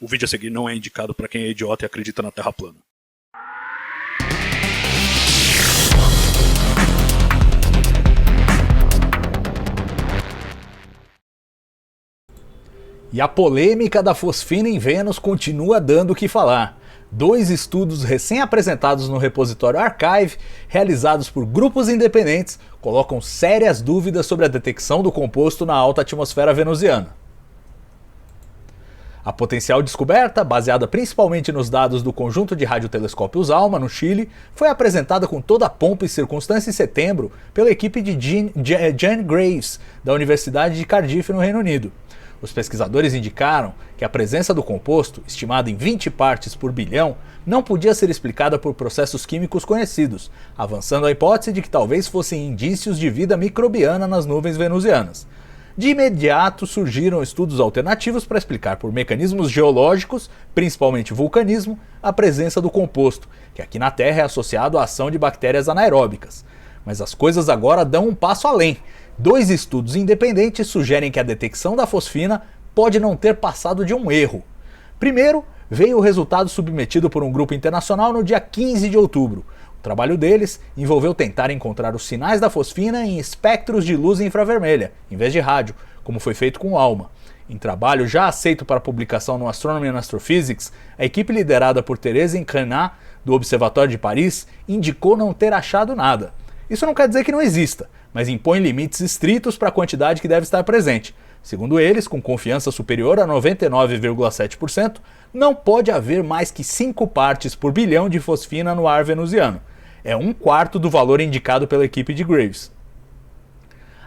O vídeo a seguir não é indicado para quem é idiota e acredita na Terra plana. E a polêmica da fosfina em Vênus continua dando o que falar. 2 estudos recém-apresentados no repositório Archive, realizados por grupos independentes, colocam sérias dúvidas sobre a detecção do composto na alta atmosfera venusiana. A potencial descoberta, baseada principalmente nos dados do conjunto de radiotelescópios ALMA, no Chile, foi apresentada com toda a pompa e circunstância em setembro pela equipe de Jane Graves, da Universidade de Cardiff, no Reino Unido. Os pesquisadores indicaram que a presença do composto, estimada em 20 partes por bilhão, não podia ser explicada por processos químicos conhecidos, avançando a hipótese de que talvez fossem indícios de vida microbiana nas nuvens venusianas. De imediato surgiram estudos alternativos para explicar por mecanismos geológicos, principalmente vulcanismo, a presença do composto, que aqui na Terra é associado à ação de bactérias anaeróbicas. Mas as coisas agora dão um passo além. 2 estudos independentes sugerem que a detecção da fosfina pode não ter passado de um erro. Primeiro, veio o resultado submetido por um grupo internacional no dia 15 de outubro. O trabalho deles envolveu tentar encontrar os sinais da fosfina em espectros de luz infravermelha, em vez de rádio, como foi feito com o ALMA. Em trabalho já aceito para publicação no Astronomy and Astrophysics, a equipe liderada por Thérèse Increnat, do Observatório de Paris, indicou não ter achado nada. Isso não quer dizer que não exista, mas impõe limites estritos para a quantidade que deve estar presente. Segundo eles, com confiança superior a 99,7%, não pode haver mais que 5 partes por bilhão de fosfina no ar venusiano. É 1/4 do valor indicado pela equipe de Graves.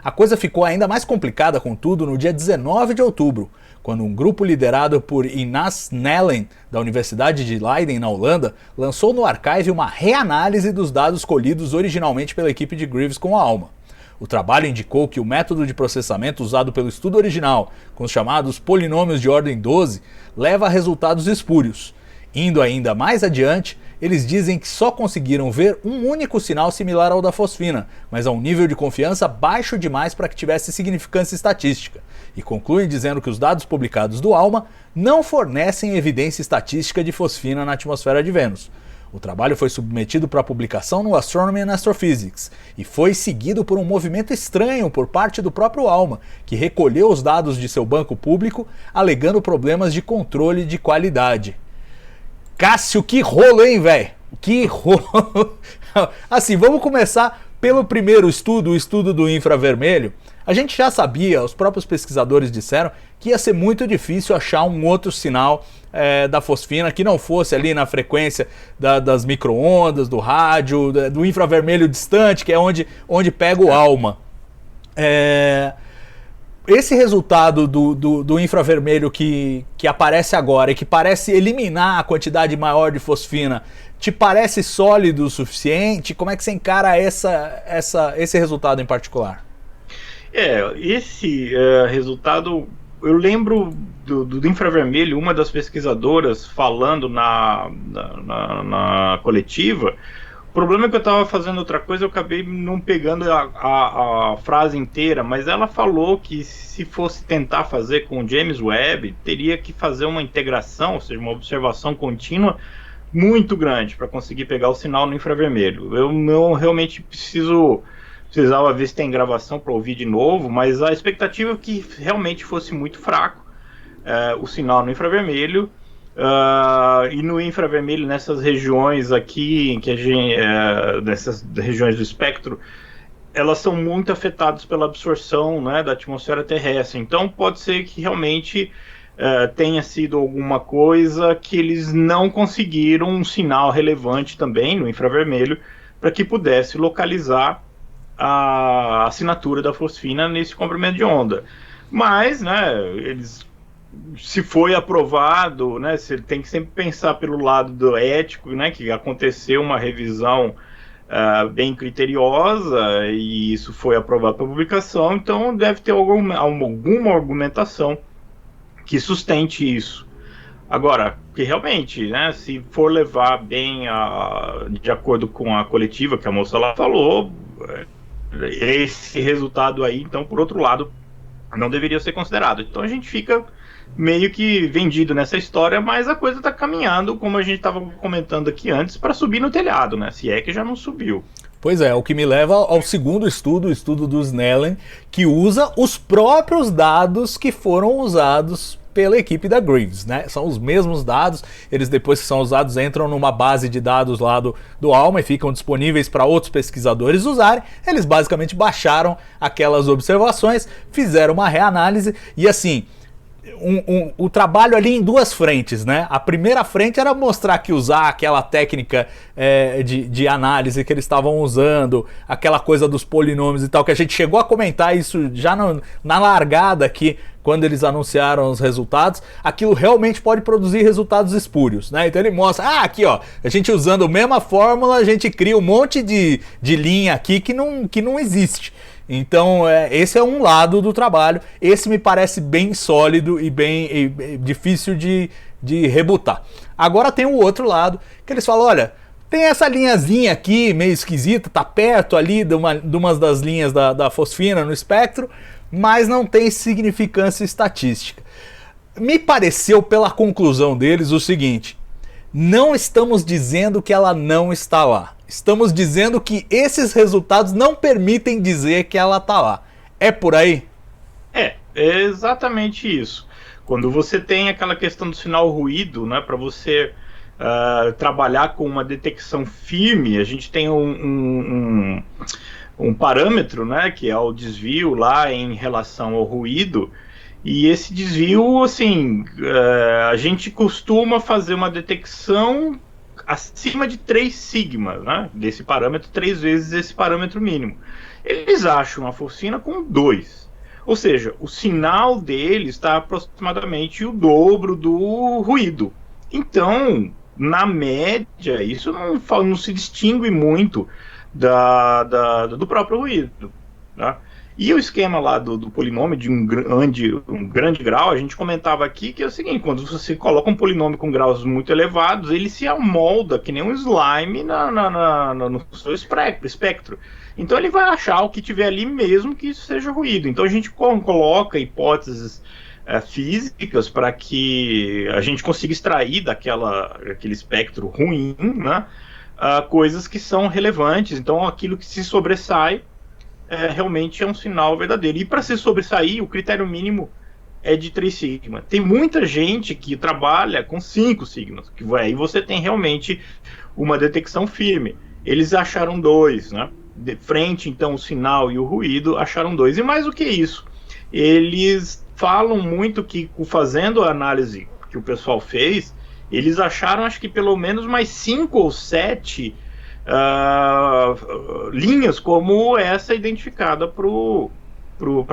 A coisa ficou ainda mais complicada, contudo, no dia 19 de outubro, quando um grupo liderado por Ines Nellen, da Universidade de Leiden, na Holanda, lançou no Archive uma reanálise dos dados colhidos originalmente pela equipe de Graves com a ALMA. O trabalho indicou que o método de processamento usado pelo estudo original, com os chamados polinômios de ordem 12, leva a resultados espúrios. Indo ainda mais adiante, eles dizem que só conseguiram ver um único sinal similar ao da fosfina, mas a um nível de confiança baixo demais para que tivesse significância estatística, e concluem dizendo que os dados publicados do ALMA não fornecem evidência estatística de fosfina na atmosfera de Vênus. O trabalho foi submetido para publicação no Astronomy and Astrophysics e foi seguido por um movimento estranho por parte do próprio ALMA, que recolheu os dados de seu banco público, alegando problemas de controle de qualidade. Cássio, que rolo, hein, velho? Que rolo! Assim, vamos começar pelo primeiro estudo, o estudo do infravermelho. A gente já sabia, os próprios pesquisadores disseram, que ia ser muito difícil achar um outro sinal da fosfina que não fosse ali na frequência das micro-ondas, do rádio, do infravermelho distante, que é onde pega o ALMA. Esse resultado do infravermelho que aparece agora e que parece eliminar a quantidade maior de fosfina, te parece sólido o suficiente? Como é que você encara esse resultado em particular? Esse resultado, eu lembro do infravermelho, uma das pesquisadoras falando na coletiva. O problema é que eu estava fazendo outra coisa, eu acabei não pegando a frase inteira, mas ela falou que se fosse tentar fazer com o James Webb, teria que fazer uma integração, ou seja, uma observação contínua muito grande para conseguir pegar o sinal no infravermelho. Eu não realmente precisava ver se tem gravação para ouvir de novo, mas a expectativa é que realmente fosse muito fraco o sinal no infravermelho. E no infravermelho, nessas regiões aqui, em que nessas regiões do espectro, elas são muito afetadas pela absorção, né, da atmosfera terrestre. Então pode ser que realmente tenha sido alguma coisa que eles não conseguiram um sinal relevante também no infravermelho para que pudesse localizar a assinatura da fosfina nesse comprimento de onda. Mas, né, se foi aprovado, né, você tem que sempre pensar pelo lado do ético, né, que aconteceu uma revisão bem criteriosa e isso foi aprovado para publicação, então deve ter alguma argumentação que sustente isso. Agora, que realmente, né, se for levar bem de acordo com a coletiva que a moça lá falou, esse resultado aí, então, por outro lado, não deveria ser considerado. Então a gente fica meio que vendido nessa história, mas a coisa está caminhando, como a gente estava comentando aqui antes, para subir no telhado, né? Se é que já não subiu. Pois é, o que me leva ao segundo estudo, o estudo do Snellen, que usa os próprios dados que foram usados pela equipe da Greaves, né? São os mesmos dados, eles depois que são usados entram numa base de dados lá do Alma e ficam disponíveis para outros pesquisadores usarem. Eles basicamente baixaram aquelas observações, fizeram uma reanálise e assim... o trabalho ali em duas frentes, né? A primeira frente era mostrar que usar aquela técnica de análise que eles estavam usando, aquela coisa dos polinômios e tal, que a gente chegou a comentar isso já na largada aqui, quando eles anunciaram os resultados, aquilo realmente pode produzir resultados espúrios, né? Então ele mostra, aqui ó, a gente usando a mesma fórmula, a gente cria um monte de linha aqui que não existe. Então esse é um lado do trabalho, esse me parece bem sólido e bem difícil de rebutar. Agora tem o outro lado, que eles falam, olha, tem essa linhazinha aqui meio esquisita, tá perto ali de uma das linhas da fosfina no espectro, mas não tem significância estatística. Me pareceu pela conclusão deles o seguinte, não estamos dizendo que ela não está lá. Estamos dizendo que esses resultados não permitem dizer que ela está lá. É por aí? É exatamente isso. Quando você tem aquela questão do sinal ruído, né, para você trabalhar com uma detecção firme, a gente tem um parâmetro, né, que é o desvio lá em relação ao ruído. E esse desvio, assim, a gente costuma fazer uma detecção acima de 3 sigma, né, desse parâmetro, 3 vezes esse parâmetro mínimo. Eles acham a fosfina com 2. Ou seja, o sinal dele está aproximadamente o dobro do ruído. Então, na média, isso não se distingue muito do próprio ruído, tá? E o esquema lá do polinômio de um grande grau, a gente comentava aqui que é o seguinte, quando você coloca um polinômio com graus muito elevados, ele se amolda que nem um slime no seu espectro. Então ele vai achar o que tiver ali mesmo que isso seja ruído. Então a gente coloca hipóteses físicas para que a gente consiga extrair daquele espectro ruim, né, coisas que são relevantes. Então aquilo que se sobressai realmente é um sinal verdadeiro. E para se sobressair, o critério mínimo é de 3 sigma. Tem muita gente que trabalha com 5 sigmas, que aí você tem realmente uma detecção firme. Eles acharam 2, né? De frente, então, o sinal e o ruído acharam 2. E mais do que isso, eles falam muito que, fazendo a análise que o pessoal fez, eles acharam, acho que pelo menos mais 5 ou 7 linhas como essa identificada para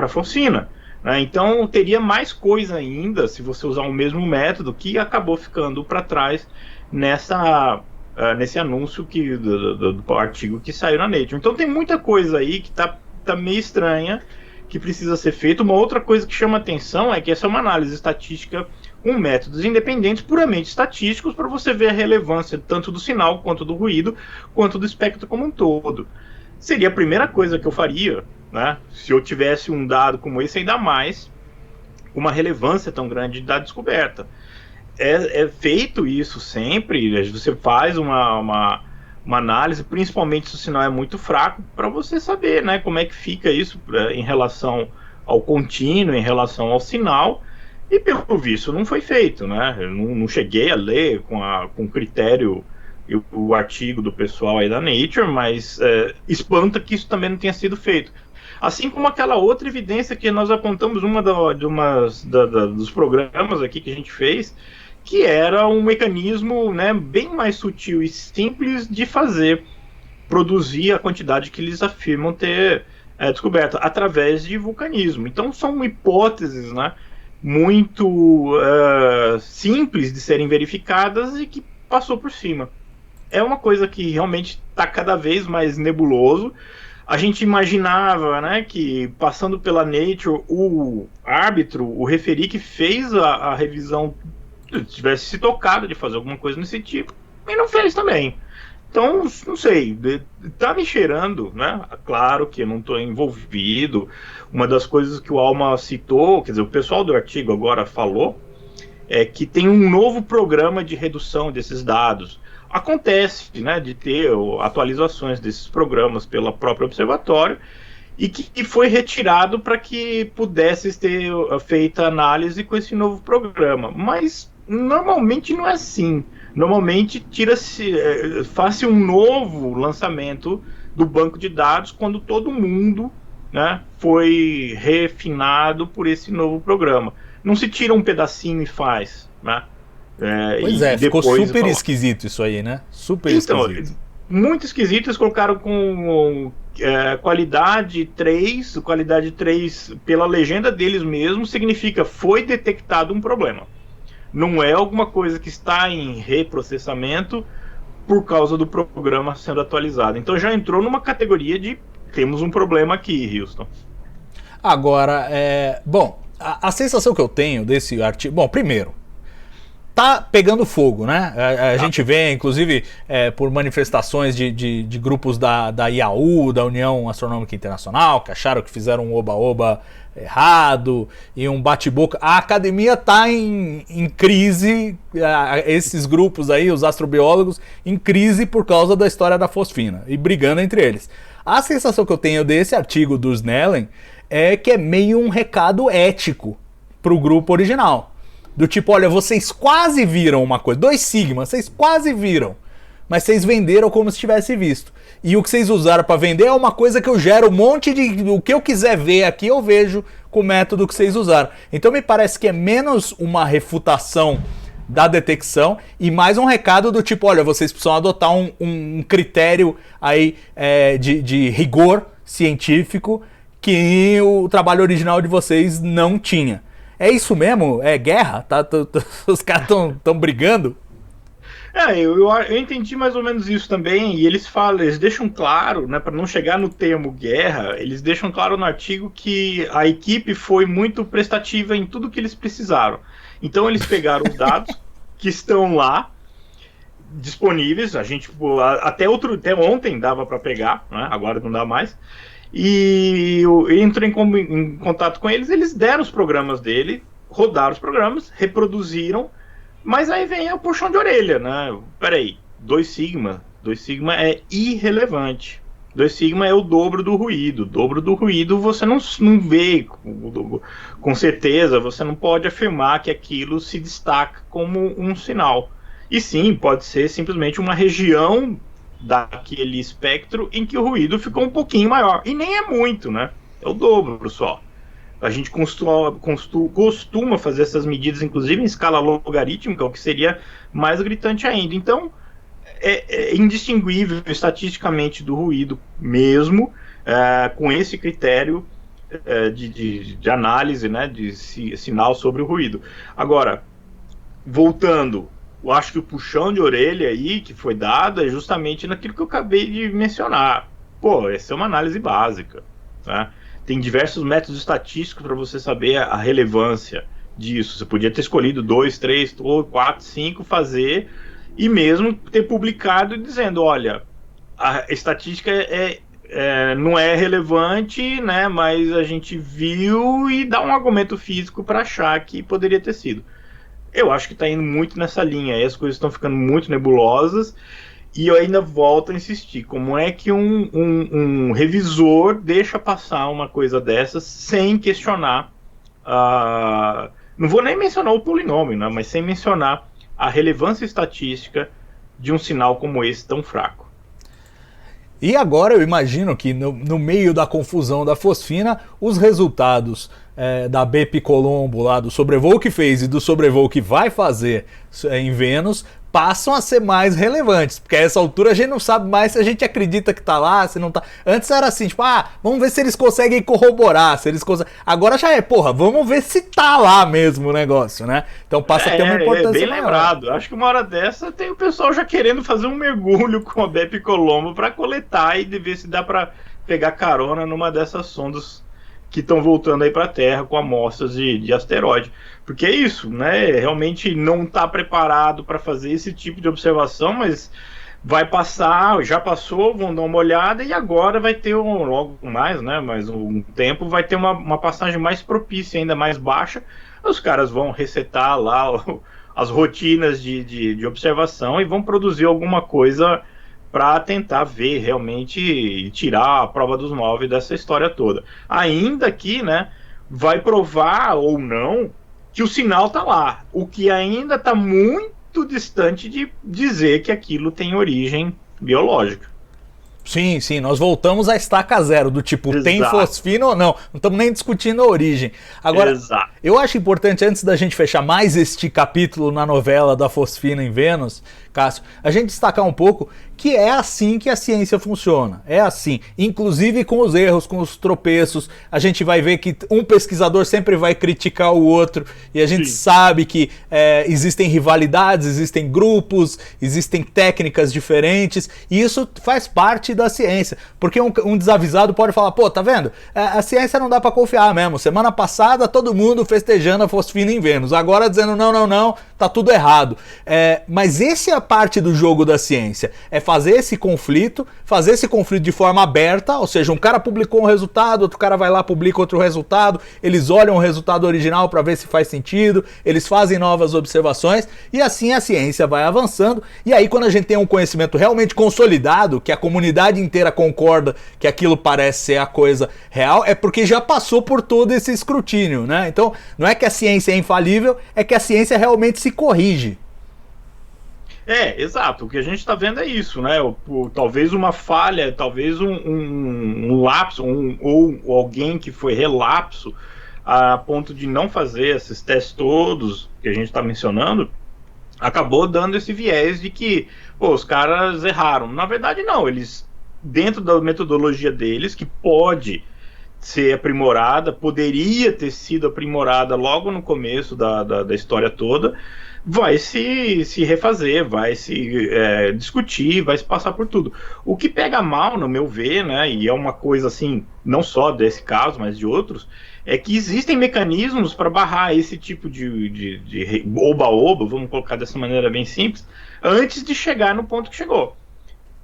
a fosfina, né? Então teria mais coisa ainda se você usar o mesmo método que acabou ficando para trás nesse anúncio do artigo que saiu na Nature. Então tem muita coisa aí que tá meio estranha, que precisa ser feita. Uma outra coisa que chama atenção é que essa é uma análise estatística com métodos independentes, puramente estatísticos, para você ver a relevância tanto do sinal, quanto do ruído, quanto do espectro como um todo. Seria a primeira coisa que eu faria, né, se eu tivesse um dado como esse, ainda mais uma relevância tão grande da descoberta. É feito isso sempre, você faz uma análise, principalmente se o sinal é muito fraco, para você saber, né, como é que fica isso em relação ao contínuo, em relação ao sinal. E pelo visto não foi feito, né? Eu não cheguei a ler com critério o artigo do pessoal aí da Nature, mas espanta que isso também não tenha sido feito. Assim como aquela outra evidência que nós apontamos dos programas aqui que a gente fez, que era um mecanismo, né, bem mais sutil e simples de produzir a quantidade que eles afirmam ter descoberto, através de vulcanismo. Então são hipóteses, né, muito simples de serem verificadas e que passou por cima. É uma coisa que realmente está cada vez mais nebuloso. A gente imaginava, né, que passando pela Nature, o árbitro, o referi que fez a revisão, tivesse se tocado de fazer alguma coisa nesse tipo, e não fez também. Então, não sei, tá me cheirando, né? Claro que eu não estou envolvido. Uma das coisas que o Alma citou, quer dizer, o pessoal do artigo agora falou, que tem um novo programa de redução desses dados. Acontece, né, de ter atualizações desses programas pelo próprio observatório e que foi retirado para que pudesse ter feita análise com esse novo programa. Mas normalmente não é assim. Normalmente faz-se um novo lançamento do banco de dados quando todo mundo, né, foi refinado por esse novo programa. Não se tira um pedacinho e faz, né? Pois é, ficou super esquisito isso aí, né? Super esquisito. Muito esquisito, eles colocaram com qualidade 3, qualidade 3 pela legenda deles mesmo, significa foi detectado um problema. Não é alguma coisa que está em reprocessamento por causa do programa sendo atualizado. Então já entrou numa categoria de temos um problema aqui, Houston. Agora, bom, a sensação que eu tenho desse artigo... Bom, primeiro, tá pegando fogo, né? A gente vê, inclusive, por manifestações de grupos da IAU, da União Astronômica Internacional, que acharam que fizeram um oba-oba errado e um bate-boca. A academia tá em crise, esses grupos aí, os astrobiólogos, em crise por causa da história da fosfina e brigando entre eles. A sensação que eu tenho desse artigo do Snellen é que é meio um recado ético pro grupo original. Do tipo, olha, vocês quase viram uma coisa, 2 sigma, vocês quase viram, mas vocês venderam como se tivesse visto. E o que vocês usaram para vender é uma coisa que eu gero um monte de... O que eu quiser ver aqui, eu vejo com o método que vocês usaram. Então me parece que é menos uma refutação da detecção e mais um recado do tipo, olha, vocês precisam adotar um critério aí de rigor científico que o trabalho original de vocês não tinha. É isso mesmo? É guerra? Os caras estão brigando? Eu entendi mais ou menos isso também, e eles deixam claro, né, para não chegar no termo guerra, eles deixam claro no artigo que a equipe foi muito prestativa em tudo que eles precisaram. Então eles pegaram os dados que estão lá, disponíveis, a gente até ontem dava para pegar, né, agora não dá mais, e eu entrei em contato com eles, eles deram os programas dele, rodaram os programas, reproduziram, mas aí vem o puxão de orelha, né? Peraí, 2 sigma é irrelevante. 2 sigma é o dobro do ruído. O dobro do ruído você não vê com certeza, você não pode afirmar que aquilo se destaca como um sinal. E sim, pode ser simplesmente uma região daquele espectro em que o ruído ficou um pouquinho maior. E nem é muito, né? É o dobro só. A gente costuma fazer essas medidas, inclusive em escala logarítmica, o que seria mais gritante ainda. Então, é indistinguível estatisticamente do ruído mesmo, com esse critério de análise, né, de sinal sobre o ruído. Agora, voltando, eu acho que o puxão de orelha aí que foi dado é justamente naquilo que eu acabei de mencionar. Pô, essa é uma análise básica, né? Tem diversos métodos estatísticos para você saber a relevância disso. Você podia ter escolhido 2, 3, 4, 5, fazer, e mesmo ter publicado dizendo, olha, a estatística não é relevante, né, mas a gente viu, e dá um argumento físico para achar que poderia ter sido. Eu acho que está indo muito nessa linha, aí as coisas estão ficando muito nebulosas. E eu ainda volto a insistir, como é que um revisor deixa passar uma coisa dessas sem questionar, não vou nem mencionar o polinômio, né, mas sem mencionar a relevância estatística de um sinal como esse tão fraco. E agora eu imagino que no meio da confusão da fosfina, os resultados da BP Colombo, lá do sobrevoo que fez e do sobrevoo que vai fazer em Vênus, passam a ser mais relevantes, porque a essa altura a gente não sabe mais se a gente acredita que tá lá, se não tá. Antes era assim, tipo, vamos ver se eles conseguem corroborar, se eles conseguem. Agora já vamos ver se tá lá mesmo o negócio, né? Então passa a ter uma importância bem maior. Lembrado. Acho que uma hora dessa tem o pessoal já querendo fazer um mergulho com a BP Colombo para coletar e ver se dá para pegar carona numa dessas sondas que estão voltando aí para a Terra com amostras de asteroide. Porque é isso, né? Realmente não está preparado para fazer esse tipo de observação, mas vai passar, já passou, vão dar uma olhada, e agora vai ter logo mais, né? Mais um tempo, vai ter uma passagem mais propícia, ainda mais baixa, os caras vão resetar lá as rotinas de observação e vão produzir alguma coisa para tentar ver realmente e tirar a prova dos 9 dessa história toda. Ainda que, né, vai provar ou não que o sinal está lá, o que ainda está muito distante de dizer que aquilo tem origem biológica. Sim, sim, nós voltamos à estaca zero, do tipo, Exato. tem fosfina ou não? Não estamos nem discutindo a origem. Agora, Exato. eu acho importante, antes da gente fechar mais este capítulo na novela da fosfina em Vênus, Cássio, a gente destacar um pouco que é assim que a ciência funciona. É assim, inclusive com os erros, com os tropeços. A gente vai ver que um pesquisador sempre vai criticar o outro, e a gente sabe que existem rivalidades, existem grupos, existem técnicas diferentes, e isso faz parte da ciência. Porque um desavisado pode falar, pô, tá vendo? A ciência não dá pra confiar mesmo. Semana passada todo mundo festejando a fosfina em Vênus, agora dizendo não, tá tudo errado. Mas essa é a parte do jogo da ciência, é fazer esse conflito de forma aberta, ou seja, um cara publicou um resultado, outro cara vai lá, publica outro resultado, eles olham o resultado original para ver se faz sentido, eles fazem novas observações, e assim a ciência vai avançando, e aí quando a gente tem um conhecimento realmente consolidado, que a comunidade inteira concorda que aquilo parece ser a coisa real, é porque já passou por todo esse escrutínio, né? Então, não é que a ciência é infalível, é que a ciência realmente se corrige. Exato. O que a gente está vendo é isso, né? Talvez uma falha, talvez um lapso, ou alguém que foi relapso a ponto de não fazer esses testes todos que a gente está mencionando, acabou dando esse viés de que os caras erraram. Na verdade, não. Eles, dentro da metodologia deles, que pode ser aprimorada, poderia ter sido aprimorada logo no começo da história toda, vai se refazer, vai se discutir, vai se passar por tudo. O que pega mal, no meu ver, né, e é uma coisa assim, não só desse caso, mas de outros, é que existem mecanismos para barrar esse tipo de oba-oba, vamos colocar dessa maneira bem simples, antes de chegar no ponto que chegou.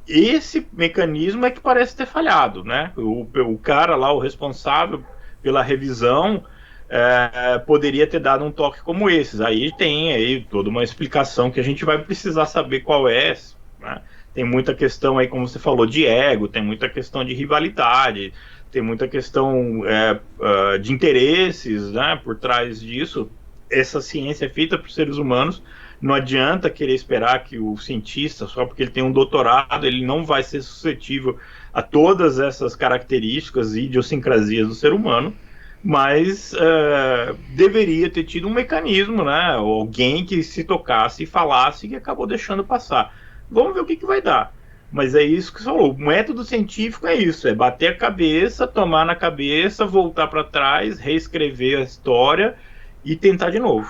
Esse mecanismo é que parece ter falhado, né? O cara lá, o responsável pela revisão, poderia ter dado um toque como esses. Aí tem aí toda uma explicação que a gente vai precisar saber qual é, né? Tem muita questão aí, como você falou, de ego, tem muita questão de rivalidade, tem muita questão de interesses, né, por trás disso. Essa ciência é feita por seres humanos. Não adianta querer esperar que o cientista, só porque ele tem um doutorado, ele não vai ser suscetível a todas essas características e idiosincrasias do ser humano, mas deveria ter tido um mecanismo, né? Alguém que se tocasse e falasse e acabou deixando passar. Vamos ver o que vai dar. Mas é isso que você falou. O método científico é isso, é bater a cabeça, tomar na cabeça, voltar para trás, reescrever a história e tentar de novo.